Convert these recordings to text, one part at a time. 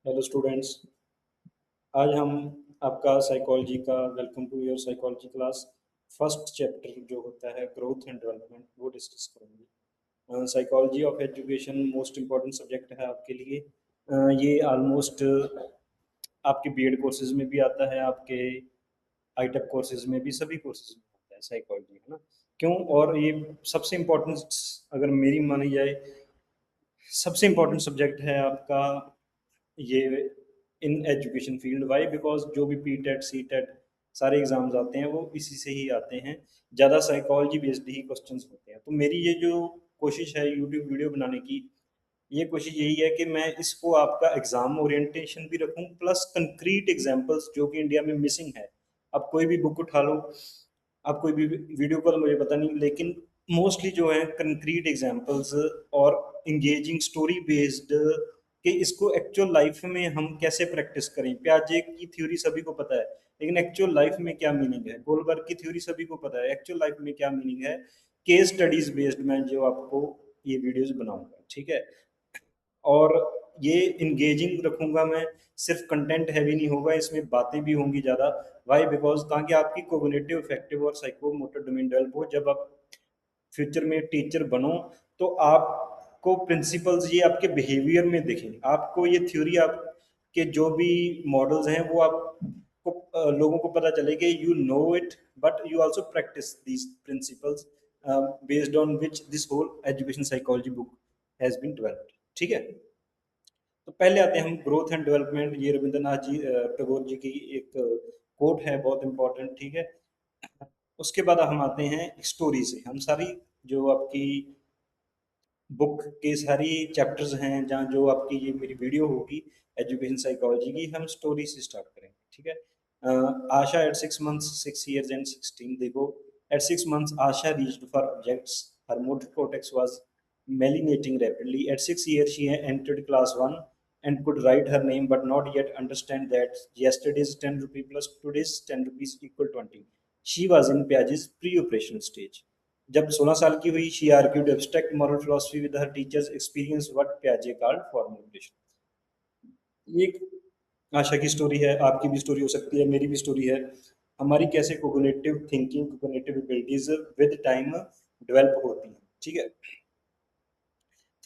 Hello students. आज हम आपका साइकोलॉजी का welcome to your psychology class first chapter जो होता है ग्रोथ एंड डेवलपमेंट वो डिस्कस करेंगे। Psychology of education most important subject है आपके लिए। ये ऑलमोस्ट आपके बीएड कोर्सेज में भी आता है, आपके आईटेक कोर्सेज में भी, सभी कोर्सेज में आता है साइकोलॉजी, है ना। क्यों? और ये सबसे इम्पोर्टेंट, अगर मेरी मानी जाए, सबसे इम्पोर्टेंट सब्जेक्ट है आपका ये in education field. Why? Because जो भी पी टेट सी टेट सारे एग्जाम्स आते हैं वो इसी से ही आते हैं। ज़्यादा साइकोलॉजी बेस्ड ही क्वेश्चंस होते हैं। तो मेरी ये जो कोशिश है यूट्यूब वीडियो बनाने की, ये कोशिश यही है कि मैं इसको आपका एग्जाम ओरिएंटेशन भी रखूं, प्लस कंक्रीट एग्जांपल्स जो कि इंडिया में मिसिंग है। अब कोई भी बुक उठा लो, आप कोई भी वीडियो कॉल, मुझे पता नहीं, लेकिन मोस्टली जो है कंक्रीट एग्जांपल्स और इंगेजिंग स्टोरी बेस्ड, कि इसको एक्चुअल लाइफ में हम कैसे प्रैक्टिस करें। प्याजे की थ्योरी सभी को पता है, लेकिन एक्चुअल लाइफ में क्या मीनिंग है। गोलबर्ग की थ्योरी सभी को पता है, एक्चुअल लाइफ में क्या मीनिंग है। केस स्टडीज बेस्ड मैं जो आपको ये वीडियोस बनाऊंगा, ठीक है। और ये इंगेजिंग रखूंगा मैं, सिर्फ कंटेंट हैवी नहीं होगा, इसमें बातें भी होंगी ज़्यादा। वाई? बिकॉज ताकि आपकी कोग्निटिव, इफेक्टिव और साइको मोटर डोमेन डेवलप हो। जब आप फ्यूचर में टीचर बनो तो आपको प्रिंसिपल्स ये आपके बिहेवियर में दिखें। आपको ये थ्योरी, आपके जो भी मॉडल्स हैं वो आपको लोगों को पता चले कि you know it, but you also practise these principles based on which this whole education psychology book has been developed, ठीक है। तो पहले आते हैं हम ग्रोथ एंड डेवलपमेंट। ये रविंद्रनाथ जी टैगोर जी की एक कोट है, बहुत इंपॉर्टेंट, ठीक है। उसके बाद हम आते हैं स्टोरी से। हम सारी जो आपकी बुक के सारी चैप्टर्स हैं, जहाँ जो आपकी ये मेरी वीडियो होगी एजुकेशन साइकोलॉजी की, हम स्टोरी से स्टार्ट करेंगे, ठीक है। Asha at 6 months 6 years and 16, देखो, at 6 months Asha reached for objects, her motor cortex was melanating rapidly. At 6 years she had entered class 1 and could write her name but not yet understand that yesterday's 10 rupee plus today's 10 rupees equal 20. She was in Piaget's pre-operational stage. जब 16 साल की हुई, she argued abstract moral philosophy with her teachers experience what पियाजे called formulation. ये एक आशा की story है, आपकी भी स्टोरी हो सकती है, मेरी भी स्टोरी है। हमारी कैसे cognitive thinking, cognitive abilities with time develop होती हैं, ठीक है।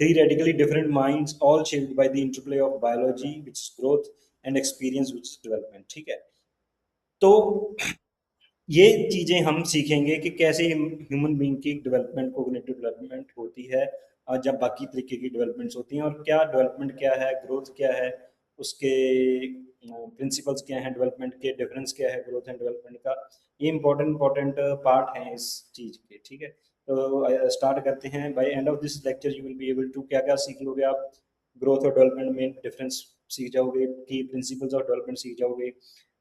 Three radically different minds, all shaped by the interplay of biology, which is growth, and experience, which is development, ठीक है। तो ये चीजें हम सीखेंगे कि कैसे ह्यूमन बीइंग की डेवलपमेंट, कोग्निटिव डेवलपमेंट होती है, और जब बाकी तरीके की डेवलपमेंट्स होती हैं, और क्या डेवलपमेंट क्या है, ग्रोथ क्या है, उसके प्रिंसिपल्स क्या हैं, डेवलपमेंट के डिफरेंस क्या है ग्रोथ एंड डेवलपमेंट का। ये इंपॉर्टेंट इंपॉर्टेंट पार्ट हैं इस चीज के, ठीक है। तो स्टार्ट करते हैं। By end of this lecture you will be able to, क्या क्या सीख लोगे आप ग्रोथ और डेवलपमेंट में डिफरेंस सीख जाओगे, की प्रिंसिपल्स ऑफ डेवलपमेंट सीख जाओगे,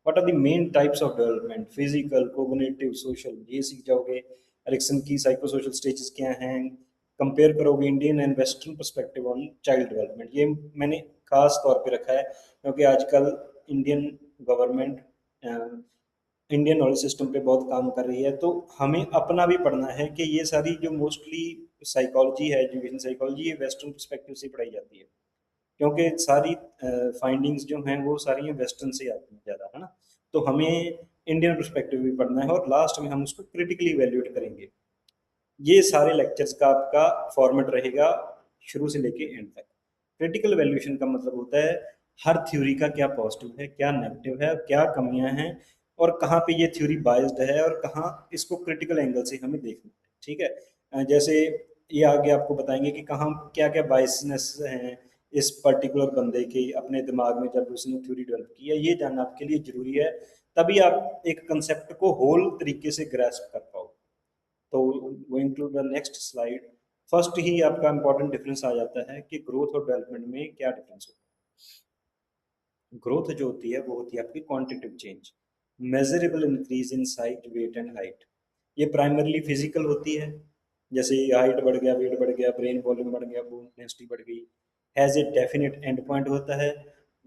what are the main types of development, physical, cognitive, social, ये सीख जाओगे। एरिक्सन की साइको सोशल स्टेजेस क्या हैं, कंपेयर करोगे Indian and western perspective on child development. ये मैंने खास तौर पे रखा है क्योंकि आजकल Indian government Indian knowledge system पे बहुत काम कर रही है, तो हमें अपना भी पढ़ना है कि ये सारी जो मोस्टली साइकोलॉजी है, एजुकेशन साइकोलॉजी, ये वेस्टर्न पर्सपेक्टिव से पढ़ाई जाती है, क्योंकि सारी फाइंडिंग्स जो हैं वो सारी वेस्टर्न से आती हैं ज़्यादा, है ना। तो हमें इंडियन पर्सपेक्टिव भी पढ़ना है, और लास्ट में हम उसको क्रिटिकली इवेल्युएट करेंगे। ये सारे लेक्चर्स का आपका फॉर्मेट रहेगा शुरू से लेके एंड तक। क्रिटिकल वैल्यूएशन का मतलब होता है हर थ्योरी का क्या पॉजिटिव है, क्या नेगेटिव है, क्या कमियां हैं, और कहाँ पे ये थ्योरी बाइज्ड है, और कहाँ इसको क्रिटिकल एंगल से हमें देखना है, ठीक है। जैसे ये आगे आपको बताएंगे कि कहाँ क्या क्या बाइसनेस हैं इस पर्टिकुलर बंदे के अपने दिमाग में जब उसने थ्योरी डेवलप की है, ये जानना आपके लिए जरूरी है। तभी आप एक कंसेप्ट को होल तरीके से ग्रैस्प कर पाओ। तो going to the next slide, first ही आपका इंपॉर्टेंट डिफरेंस आ जाता है कि ग्रोथ और डेवलपमेंट में क्या डिफरेंस होता है। ग्रोथ जो होती है वो होती है आपकी quantitative change, measurable increase in size, weight and height. ये प्राइमरली फिजिकल होती है, जैसे हाइट बढ़ गया, वेट बढ़ गया, ब्रेन वॉल्यूम बढ़ गया, बोन डेंसिटी बढ़ गई। Has a definite end point होता है।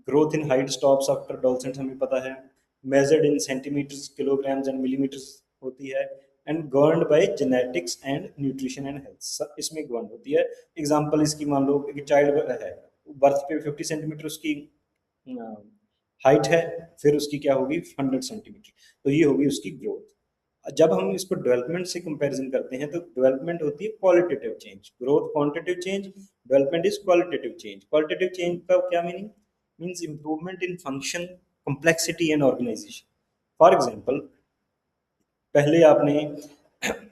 Growth in height stops after adolescent, हमें पता है। Measured in centimetres, kilograms and millimetres होती है। And governed by genetics and nutrition and health, इसमें गवर्न होती है। एग्जांपल इसकी मान लो कि चाइल्ड है, बर्थ पे 50 सेंटीमीटर उसकी हाइट है, फिर उसकी क्या होगी 100 सेंटीमीटर, तो ये होगी उसकी ग्रोथ। जब हम इसको डेवलपमेंट से कंपैरिजन करते हैं तो डेवलपमेंट होती है qualitative change, growth quantitative change, development is qualitative change. क्वालिटेटिव चेंज का क्या meaning, means improvement in function, complexity and organisation. For example, पहले आपने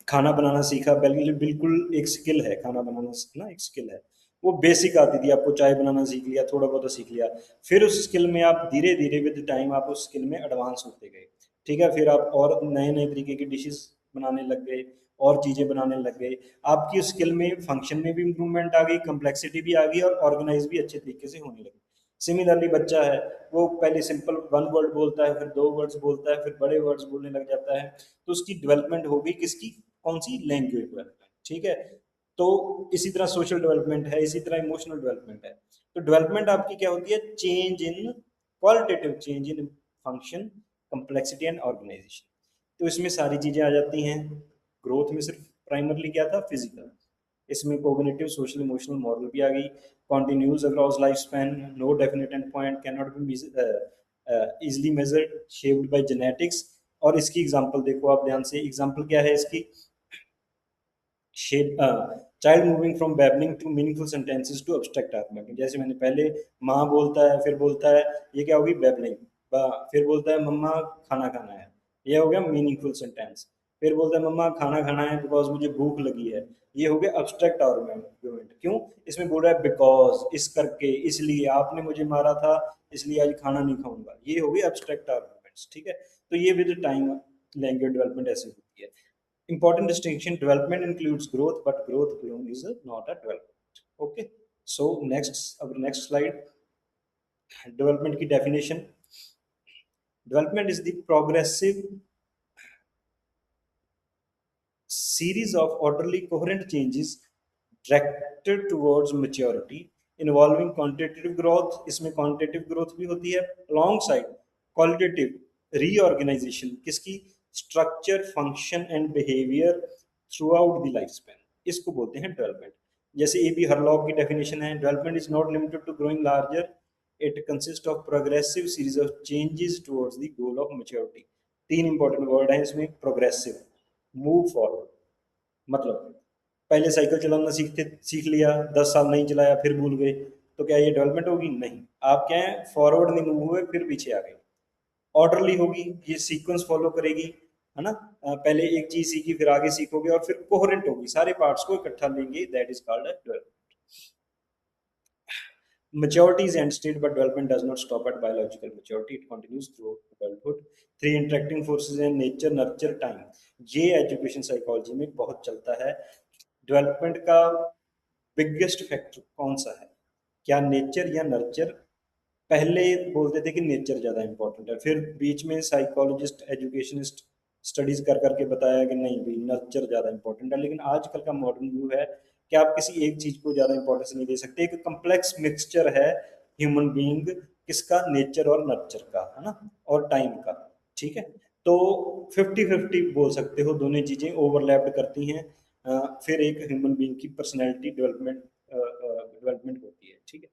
खाना बनाना सीखा, बिल्कुल एक स्किल है, खाना बनाना सीखना एक स्किल है, वो बेसिक आती थी आपको, चाय बनाना सीख लिया, थोड़ा बहुत सीख लिया। फिर उस स्किल में आप धीरे धीरे विद टाइम आप उस स्किल में एडवांस होते गए, ठीक है। फिर आप और नए नए तरीके की डिशेस बनाने लग गए, और चीज़ें बनाने लग गए। आपकी उस स्किल में फंक्शन में भी इम्प्रूवमेंट आ गई, कम्प्लेक्सिटी भी आ गई, और ऑर्गेनाइज भी अच्छे तरीके से होने लगी। सिमिलरली बच्चा है, वो पहले सिंपल वन वर्ड बोलता है, फिर दो वर्ड्स बोलता है, फिर बड़े वर्ड्स बोलने लग जाता है, तो उसकी डेवलपमेंट होगी किसकी, कौन सी, लैंग्वेज डेवलपमेंट, ठीक है। तो इसी तरह सोशल डेवलपमेंट है, इसी तरह इमोशनल डेवलपमेंट है। तो डेवलपमेंट आपकी क्या होती है, change in, qualitative change in function, complexity and organisation. तो इसमें सारी चीजें आ जाती हैं। ग्रोथ में सिर्फ प्राइमरली क्या था, फिजिकल, इसमें कोग्निटिव, सोशल, इमोशनल, मॉरल भी आ गई। Continues across life span, no definite end point, can not be easily measured, shaped by genetics. और इसकी एग्जांपल देखो आप ध्यान से, एग्जांपल क्या है इसकी, shape, child moving from babbling to meaningful sentences to abstract argument. जैसे मैंने पहले, माँ बोलता है, फिर बोलता है, ये क्या होगी बैबलिंग, फिर बोलता है मम्मा खाना खाना है, ये हो गया मीनिंगफुल सेंटेंस। फिर बोलता है मम्मा खाना खाना है बिकॉज मुझे भूख लगी है, ये हो गया अब्स्ट्रैक्ट आर्गुमेंट। क्यों, इसमें बोल रहा है बिकॉज, इस करके, इसलिए, आपने मुझे मारा था इसलिए आज खाना नहीं खाऊंगा, ये हो गया अब्स्ट्रैक्ट आर्गुमेंट्स, ठीक है। तो ये विद टाइम लैंग्वेज डेवलपमेंट ऐसे होती है। Important distinction, development includes growth, but growth alone is not a development. Okay, so next, our next slide, development की definition. Development is the progressive series of orderly coherent changes directed towards maturity, involving quantitative growth, इसमें quantitative growth भी होती है, alongside qualitative reorganization, किसकी, structure, function and behavior throughout the lifespan, इसको बोलते हैं development. जैसे ए बी हरलॉग की डेफिनेशन है, development is not limited to growing larger, it consist of progressive series of changes towards the goal of maturity. तीन important word हैं इसमें, progressive, move forward, मतलब पहले साइकिल चलाना सीख लिया, 10 साल नहीं चलाया, फिर भूल गए, तो क्या ये डेवलपमेंट होगी, नहीं। आप क्या है, फॉरवर्ड नहीं मूव हुए, फिर पीछे आ गए। ऑर्डरली होगी, ये सीक्वेंस फॉलो करेगी, है ना, पहले एक चीज सीखी, फिर आगे सीखोगे, और फिर कोहेरेंट होगी, सारे पार्ट्स को इकट्ठा लेंगे, that is called development. Maturity is end state, but development does not stop at biological maturity. It continues through adulthood. Three interacting forces हैं, nature, nurture, time. ये एजुकेशन साइकोलॉजी में बहुत चलता है। डेवलपमेंट का बिगेस्ट फैक्टर कौन सा है, क्या नेचर या नर्चर। पहले बोलते थे कि नेचर ज़्यादा इंपॉर्टेंट है, फिर बीच में साइकोलॉजिस्ट, एजुकेशनिस्ट स्टडीज कर करके बताया कि नहीं भाई नर्चर ज़्यादा इंपॉर्टेंट है। लेकिन आजकल का मॉडर्न व्यू है कि आप किसी एक चीज़ को ज़्यादा इंपॉर्टेंस नहीं दे सकते, एक कम्प्लेक्स मिक्सचर है ह्यूमन बीइंग, किसका, नेचर और नर्चर का, है ना, और टाइम का, ठीक है। तो 50-50 बोल सकते हो, दोनों चीज़ें ओवरलैप्ड करती हैं, फिर एक ह्यूमन बीइंग की पर्सनैलिटी डेवलपमेंट डेवलपमेंट होती है, ठीक है।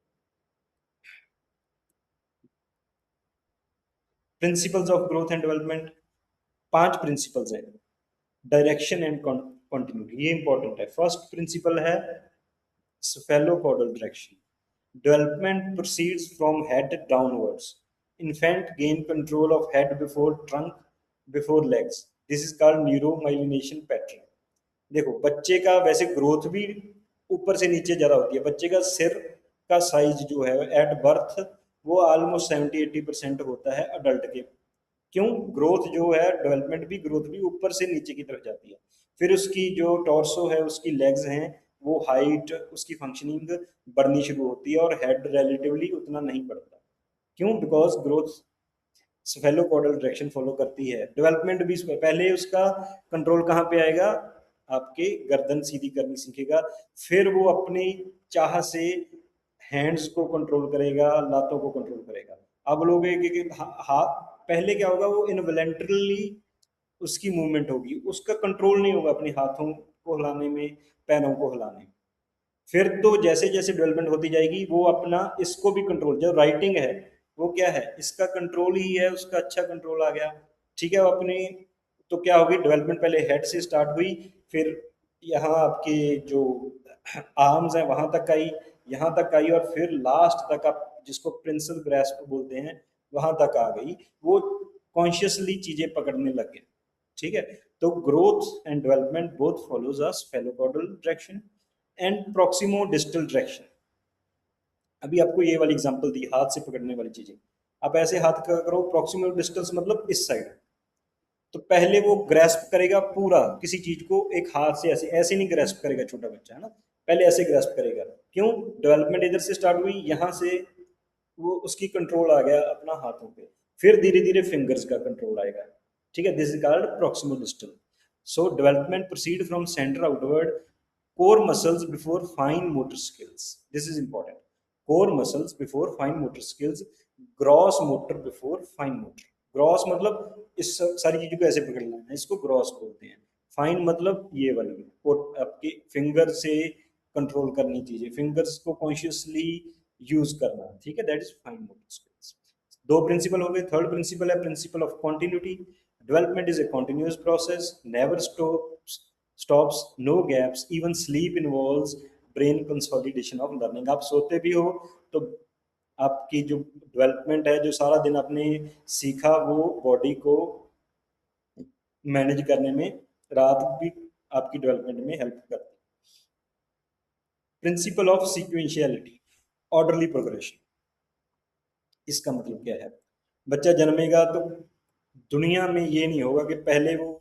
Principles of growth and development, 5 principles हैं, डायरेक्शन एंड कंटिन्यूटी, ये इंपॉर्टेंट है। फर्स्ट प्रिंसिपल है cephalocaudal direction, development proceeds from head downwards, infant gain control of head before trunk, before legs, this is called neuromyelination pattern। देखो बच्चे का वैसे growth भी ऊपर से नीचे ज्यादा होती है, बच्चे का सिर का साइज जो है एट बर्थ वो ऑलमोस्ट 70-80% होता है अडल्ट के। क्यों, ग्रोथ जो है, डेवलपमेंट भी, ग्रोथ भी ऊपर से नीचे की तरफ जाती है। फिर उसकी जो टॉर्सो है, उसकी लेग्स हैं, वो हाइट, उसकी फंक्शनिंग बढ़नी शुरू होती है, और हेड रिलेटिवली उतना नहीं बढ़ता। क्यों, बिकॉज ग्रोथ स्फेलोपोडल डायरेक्शन फॉलो करती है। डेवलपमेंट भी पहले उसका कंट्रोल कहाँ पे आएगा, आपके गर्दन सीधी करनी सीखेगा, फिर वो अपनी चाह से हैंड्स को कंट्रोल करेगा, लातों को कंट्रोल करेगा। अब लोग हाथ, पहले क्या होगा, वो इनवॉलेंटरली उसकी मूवमेंट होगी, उसका कंट्रोल नहीं होगा अपने हाथों को हिलाने में, पैरों को हिलाने में। फिर तो जैसे जैसे डेवलपमेंट होती जाएगी वो अपना इसको भी कंट्रोल, जो राइटिंग है, वो क्या है, इसका कंट्रोल ही है, उसका अच्छा कंट्रोल आ गया। ठीक है, वो अपनी, तो क्या होगी, डेवलपमेंट पहले हेड से स्टार्ट हुई, फिर यहाँ आपके जो आर्म्स हैं वहां तक आई, यहाँ तक आई, और फिर लास्ट तक आप जिसको प्रिंसिपल ग्रास्प बोलते हैं वहां तक आ गई। वो कॉन्शियसली चीजें पकड़ने लग गए। ठीक है, तो growth and development both follows a cephalocaudal direction and proximo distal direction. अभी आपको ये वाली एग्जांपल दी, हाथ से पकड़ने वाली चीजें, आप ऐसे हाथ का करो, प्रॉक्सिमल डिस्टेंस मतलब इस साइड, तो पहले वो ग्रेस्प करेगा पूरा किसी चीज को एक हाथ से, ऐसे ऐसे नहीं ग्रेस्प करेगा छोटा बच्चा, है ना, पहले ऐसे ग्रेस्प करेगा। क्यों, डेवलपमेंट इधर से स्टार्ट हुई, यहाँ से वो उसकी कंट्रोल आ गया अपना हाथों पे, फिर धीरे धीरे फिंगर्स का कंट्रोल आएगा। ठीक है, this is called proximal distal. So development proceed from centre outward, core muscles before fine motor skills. This is important. Core muscles before fine motor skills, gross motor before fine motor. Gross मतलब इस सारी चीजों को ऐसे पकड़ना है, इसको gross बोलते हैं। फाइन मतलब ये वाली, और आपकी फिंगर से कंट्रोल करनी चीजें, फिंगर्स को कॉन्शियसली यूज करना। ठीक है, that is fine motor skills. दो प्रिंसिपल हो गए। थर्ड प्रिंसिपल है principle of continuity. Development is a continuous process, never stops, no gaps, even sleep involves brain consolidation of learning. आप सोते भी हो तो आपकी जो डेवलपमेंट है, जो सारा दिन आपने सीखा, वो बॉडी को मैनेज करने में, रात भी आपकी डेवलपमेंट में हेल्प करती है। Principle of sequentiality, orderly progression. इसका मतलब क्या है, बच्चा जन्मेगा तो दुनिया में ये नहीं होगा कि पहले वो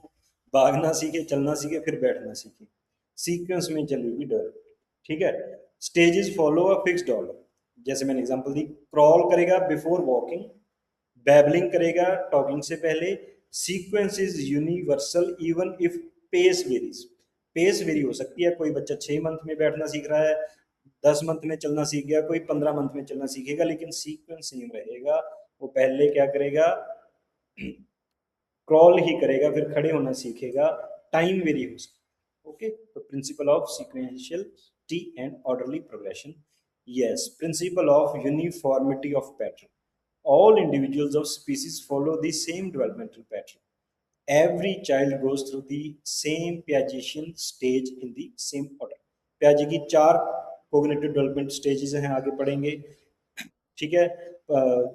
भागना सीखे, चलना सीखे, फिर बैठना सीखे, सीक्वेंस में चलेगी डेवलपमेंट। ठीक है, stages follow a fixed order. जैसे मैंने एग्जांपल दी, क्रॉल करेगा बिफोर वॉकिंग, बैबलिंग करेगा टॉकिंग से पहले, sequence is universal even if pace varies. Pace vary हो सकती है, कोई बच्चा 6 मंथ में बैठना सीख रहा है, 10 मंथ में चलना सीख गया, कोई 15 मंथ में चलना सीखेगा, लेकिन सीक्वेंस सेम रहेगा। वो पहले क्या करेगा, क्रॉल ही करेगा, फिर खड़े होना सीखेगा, टाइम वेरी हो सकता है। ओके, तो principle of sequential T and orderly progression. Yes, principle of uniformity of pattern. All individuals of species follow the same developmental pattern. Every child goes through the same Piagetian stage in the same order. Piaget की 4 cognitive development stages हैं, आगे पढ़ेंगे। ठीक है,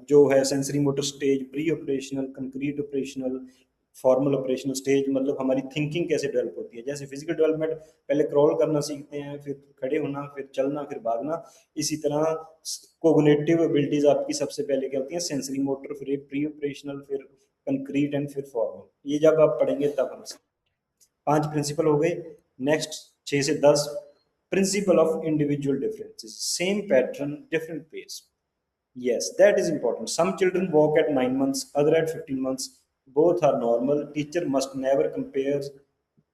जो है sensory motor stage, pre operational, concrete operational, formal operational stage, मतलब हमारी थिंकिंग कैसे डेवलप होती है। जैसे फिजिकल डेवलपमेंट, पहले क्रॉल करना सीखते हैं, फिर खड़े होना, फिर चलना, फिर भागना। इसी तरह कोग्निटिव एबिलिटीज आपकी सबसे पहले क्या होती हैं, सेंसरी मोटर, फिर प्री ऑपरेशनल, फिर कंक्रीट एंड फिर फॉर्मल। ये जब आप पढ़ेंगे तब हम 5 प्रिंसिपल हो गए। नेक्स्ट 6 से 10, principle of individual differences, same pattern different pace. Yes, that is important. Some children walk at 9 months, other at 15 months. Both are normal. Teacher must never compare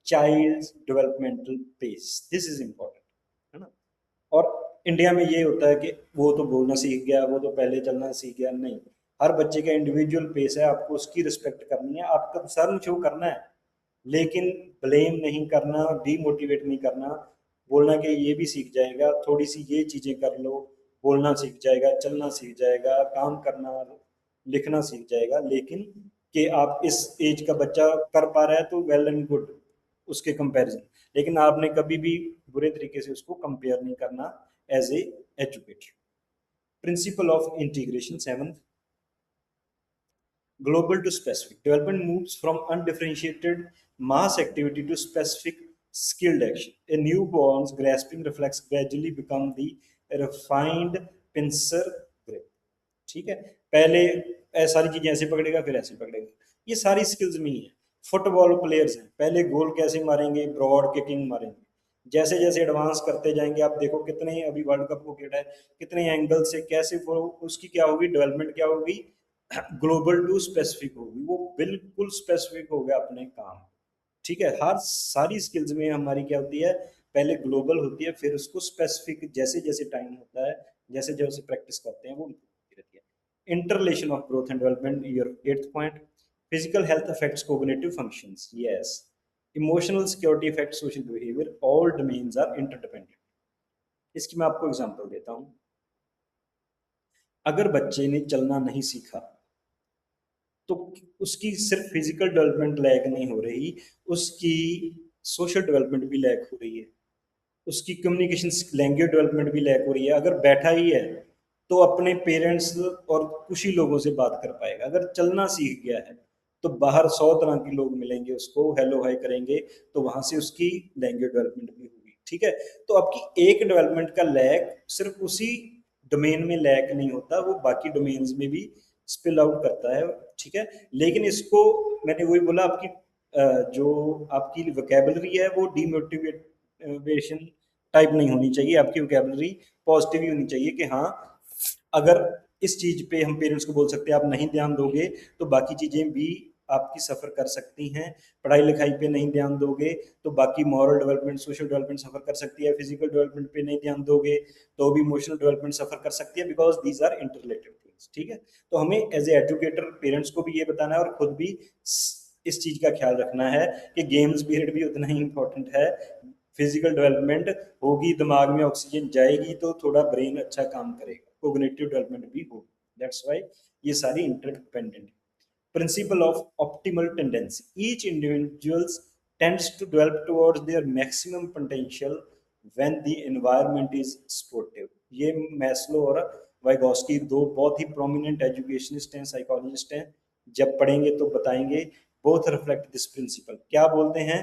child's developmental pace. This is important. है ना? और India में ये होता है कि वो तो बोलना सीख गया, वो तो पहले चलना सीख गया। नहीं, हर बच्चे का इंडिविजुअल पेस है, आपको उसकी रिस्पेक्ट करनी है, आपका सर शो करना है, लेकिन ब्लेम नहीं करना, डीमोटिवेट नहीं करना, बोलना कि ये भी सीख जाएगा, थोड़ी सी ये चीजें कर लो, बोलना सीख जाएगा, चलना सीख जाएगा, काम करना, लिखना सीख जाएगा। लेकिन कि आप इस एज का बच्चा कर पा रहा है तो वेल एंड गुड उसके कंपैरिजन, लेकिन आपने कभी भी बुरे तरीके से उसको कंपेयर नहीं करना as a educator. Principle of integration 7, global to specific. Development moves from undifferentiated mass activity to specific skilled action. A newborn's grasping reflex gradually become the refined pincer grip. ठीक है, पहले सारी चीजें ऐसे पकड़ेगा, फिर ऐसे पकड़ेगा, ये सारी स्किल्स में ही है। फुटबॉल प्लेयर्स हैं, पहले गोल कैसे मारेंगे, ब्रॉड किकिंग मारेंगे, जैसे जैसे एडवांस करते जाएंगे, आप देखो कितने अभी वर्ल्ड कप को खेला है, कितने एंगल से कैसे वो उसकी क्या होगी डेवलपमेंट, क्या होगी, ग्लोबल टू स्पेसिफिक होगी, वो बिल्कुल स्पेसिफिक हो गया अपने काम। ठीक है, हर सारी स्किल्स में हमारी क्या होती है, पहले ग्लोबल होती है, फिर उसको स्पेसिफिक, जैसे जैसे टाइम होता है, जैसे जैसे प्रैक्टिस करते हैं, वो होती रहती है। Interrelation of growth and development, your 8th point. Physical health affects cognitive functions, yes. Emotional security affect social behaviour, all domains are interdependent. इसकी मैं आपको एग्जांपल देता हूँ। अगर बच्चे ने चलना नहीं सीखा तो उसकी सिर्फ फिजिकल डेवलपमेंट लैग नहीं हो रही, उसकी सोशल डेवलपमेंट भी लैग हो रही है, उसकी कम्युनिकेशन लैंग्वेज डेवलपमेंट भी लैग हो रही है। अगर बैठा ही है तो अपने पेरेंट्स और कुछ ही लोगों से बात कर पाएगा। अगर चलना सीख गया है तो बाहर 100 तरह के लोग मिलेंगे, उसको हेलो हाय करेंगे, तो वहां से उसकी लैंग्वेज डेवलपमेंट भी होगी। ठीक है, तो आपकी एक डेवलपमेंट का लैग सिर्फ उसी डोमेन में लैग नहीं होता, वो बाकी डोमेन्स में भी स्पिल आउट करता है। ठीक है, लेकिन इसको मैंने वही बोला, आपकी जो आपकी वोकेबलरी है वो डीमोटिवेशन टाइप नहीं होनी चाहिए, आपकी वोकेबलरी पॉजिटिव ही होनी चाहिए कि हाँ, अगर इस चीज पे हम पेरेंट्स को बोल सकते हैं आप नहीं ध्यान दोगे तो बाकी चीजें भी आपकी सफर कर सकती हैं। पढ़ाई लिखाई पे नहीं ध्यान दोगे तो बाकी मॉरल डेवलपमेंट, सोशल डेवलपमेंट सफर कर सकती है। फिजिकल डेवलपमेंट पे नहीं ध्यान दोगे तो भी इमोशनल डेवलपमेंट सफर कर सकती है, because these are interrelated things. ठीक है, तो हमें एज ए एजुकेटर पेरेंट्स को भी ये बताना है और खुद भी इस चीज का ख्याल रखना है कि गेम्स पीरियड भी उतना ही इंपॉर्टेंट है। फिजिकल डेवलपमेंट होगी, दिमाग में ऑक्सीजन जाएगी तो थोड़ा ब्रेन अच्छा काम करेगा, कोग्निटिव डेवलपमेंट भी होगी। दैट्स वाई ये सारी interdependent. Principle of optimal tendency. Each individual tends to develop towards their maximum potential when the environment is supportive. ये मैस्लो और वाइगोस्की दो बहुत ही प्रोमिनेंट एजुकेशनिस्ट हैं, साइकोलॉजिस्ट हैं। जब पढ़ेंगे तो बताएंगे। Both reflect this principle. क्या बोलते हैं,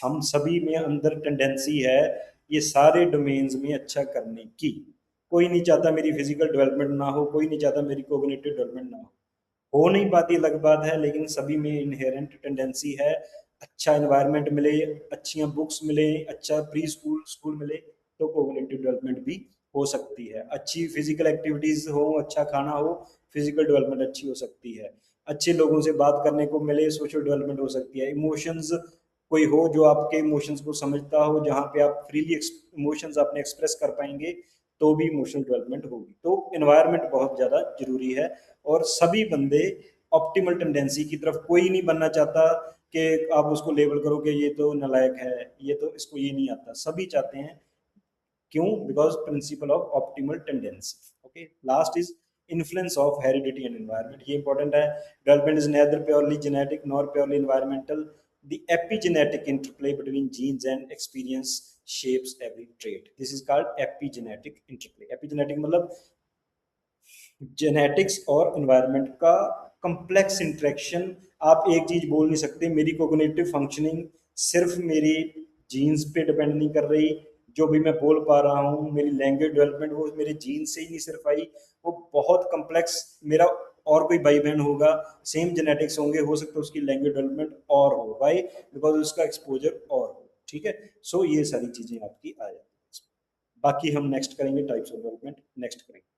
हम सभी में अंदर टेंडेंसी है ये सारे डोमेन्स में अच्छा करने की। कोई नहीं चाहता मेरी फिजिकल डेवलपमेंट ना हो, कोई नहीं चाहता मेरी कोग्निटिव डेवलपमेंट ना हो नहीं पाती अलग बात है, लेकिन सभी में इनहेरेंट टेंडेंसी है। अच्छा एनवायरनमेंट मिले, अच्छी बुक्स मिले, अच्छा प्री स्कूल स्कूल मिले तो कोग्निटिव डेवलपमेंट भी हो सकती है। अच्छी फिजिकल एक्टिविटीज हो, अच्छा खाना हो, फिजिकल डेवलपमेंट अच्छी हो सकती है। अच्छे लोगों से बात करने को मिले, सोशल डेवलपमेंट हो सकती है। इमोशंस कोई हो जो आपके इमोशंस को समझता हो, जहाँ पे आप फ्रीली इमोशंस अपने एक्सप्रेस कर पाएंगे तो भी इमोशनल डेवलपमेंट होगी। तो एनवायरनमेंट बहुत ज़्यादा जरूरी है। और सभी बंदे ऑप्टिमल टेंडेंसी की तरफ, कोई नहीं बनना चाहता कि आप उसको लेबल करो कि ये तो नालायक है, ये तो इसको ये नहीं आता। सभी चाहते हैं, क्यों? Because principle of optimal tendency. Okay, last is influence of heredity and environment. ये इंपॉर्टेंट है। Development is neither purely genetic nor purely environmental. The epigenetic interplay between genes and experience shapes every trait. This is called epigenetic interplay. Epigenetic मतलब genetics और environment का complex interaction. आप एक चीज बोल नहीं सकते मेरी कोग्निटिव फंक्शनिंग सिर्फ मेरी जीन्स पे डिपेंड नहीं कर रही, जो भी मैं बोल पा रहा हूँ मेरी लैंग्वेज डेवलपमेंट वो मेरे जीन से ही नहीं सिर्फ आई, वो बहुत कम्प्लेक्स। मेरा और कोई भाई बहन होगा, सेम जेनेटिक्स होंगे, हो सकता है उसकी लैंग्वेज डेवलपमेंट और हो, वाई? बिकॉज उसका एक्सपोजर और हो। ठीक है, सो ये सारी चीजें आपकी आ जाती हैं। बाकी हम नेक्स्ट करेंगे टाइप्स ऑफ डेवलपमेंट, नेक्स्ट करेंगे।